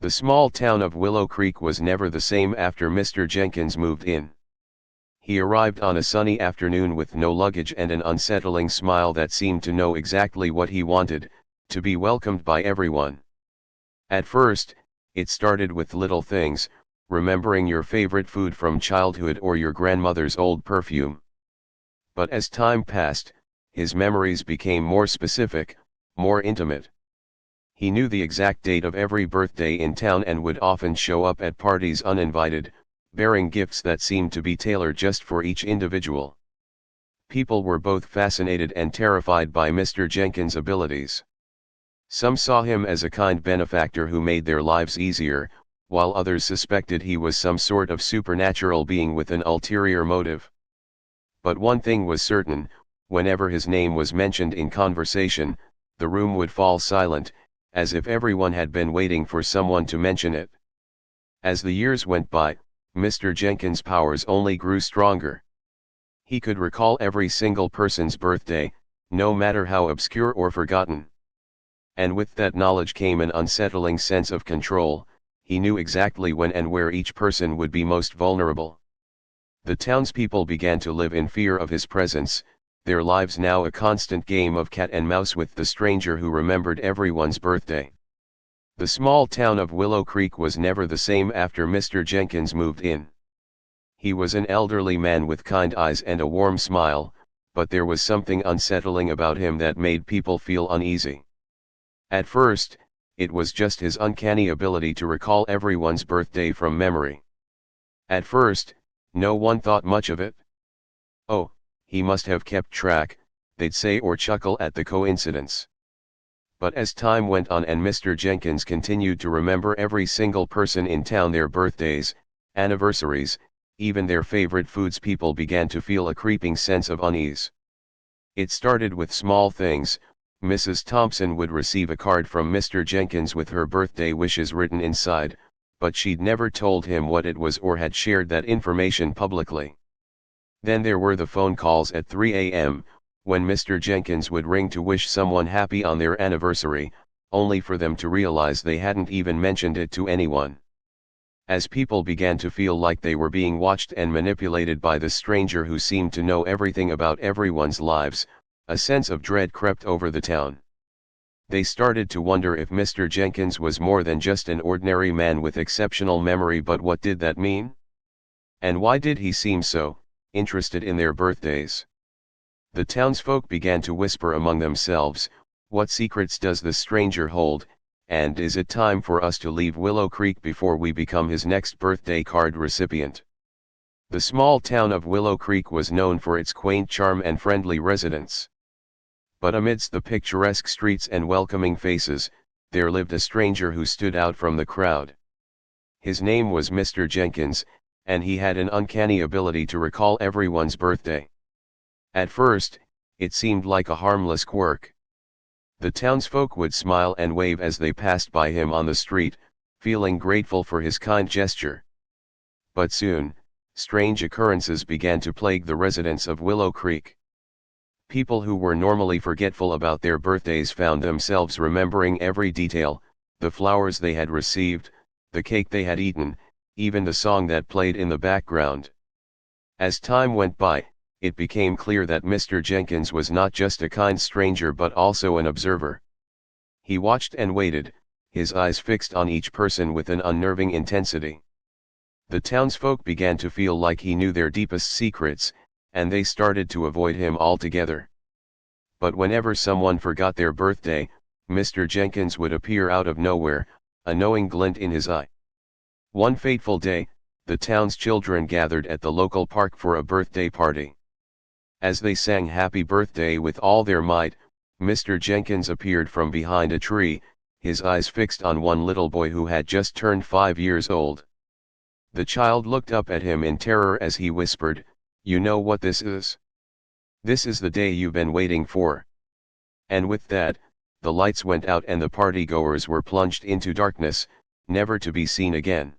The small town of Willow Creek was never the same after Mr. Jenkins moved in. He arrived on a sunny afternoon with no luggage and an unsettling smile that seemed to know exactly what he wanted, to be welcomed by everyone. At first, it started with little things, remembering your favorite food from childhood or your grandmother's old perfume. But as time passed, his memories became more specific, more intimate. He knew the exact date of every birthday in town and would often show up at parties uninvited, bearing gifts that seemed to be tailored just for each individual. People were both fascinated and terrified by Mr. Jenkins' abilities. Some saw him as a kind benefactor who made their lives easier, while others suspected he was some sort of supernatural being with an ulterior motive. But one thing was certain: whenever his name was mentioned in conversation, the room would fall silent, as if everyone had been waiting for someone to mention it. As the years went by, Mr. Jenkins' powers only grew stronger. He could recall every single person's birthday, no matter how obscure or forgotten. And with that knowledge came an unsettling sense of control. He knew exactly when and where each person would be most vulnerable. The townspeople began to live in fear of his presence, their lives now a constant game of cat and mouse with the stranger who remembered everyone's birthday. The small town of Willow Creek was never the same after Mr. Jenkins moved in. He was an elderly man with kind eyes and a warm smile, but there was something unsettling about him that made people feel uneasy. At first, it was just his uncanny ability to recall everyone's birthday from memory. At first, no one thought much of it. "Oh, he must have kept track," they'd say, or chuckle at the coincidence. But as time went on and Mr. Jenkins continued to remember every single person in town, their birthdays, anniversaries, even their favorite foods, people began to feel a creeping sense of unease. It started with small things. Mrs. Thompson would receive a card from Mr. Jenkins with her birthday wishes written inside, but she'd never told him what it was or had shared that information publicly. Then there were the phone calls at 3 a.m., when Mr. Jenkins would ring to wish someone happy on their anniversary, only for them to realize they hadn't even mentioned it to anyone. As people began to feel like they were being watched and manipulated by the stranger who seemed to know everything about everyone's lives, a sense of dread crept over the town. They started to wonder if Mr. Jenkins was more than just an ordinary man with exceptional memory. But what did that mean? And why did he seem so interested in their birthdays? The townsfolk began to whisper among themselves, "What secrets does the stranger hold, and is it time for us to leave Willow Creek before we become his next birthday card recipient?" The small town of Willow Creek was known for its quaint charm and friendly residents. But amidst the picturesque streets and welcoming faces, there lived a stranger who stood out from the crowd. His name was Mr. Jenkins, and he had an uncanny ability to recall everyone's birthday. At first, it seemed like a harmless quirk. The townsfolk would smile and wave as they passed by him on the street, feeling grateful for his kind gesture. But soon, strange occurrences began to plague the residents of Willow Creek. People who were normally forgetful about their birthdays found themselves remembering every detail: the flowers they had received, the cake they had eaten, even the song that played in the background. As time went by, it became clear that Mr. Jenkins was not just a kind stranger but also an observer. He watched and waited, his eyes fixed on each person with an unnerving intensity. The townsfolk began to feel like he knew their deepest secrets, and they started to avoid him altogether. But whenever someone forgot their birthday, Mr. Jenkins would appear out of nowhere, a knowing glint in his eye. One fateful day, the town's children gathered at the local park for a birthday party. As they sang "Happy Birthday" with all their might, Mr. Jenkins appeared from behind a tree, his eyes fixed on one little boy who had just turned 5 years old. The child looked up at him in terror as he whispered, "You know what this is? This is the day you've been waiting for." And with that, the lights went out and the partygoers were plunged into darkness, never to be seen again.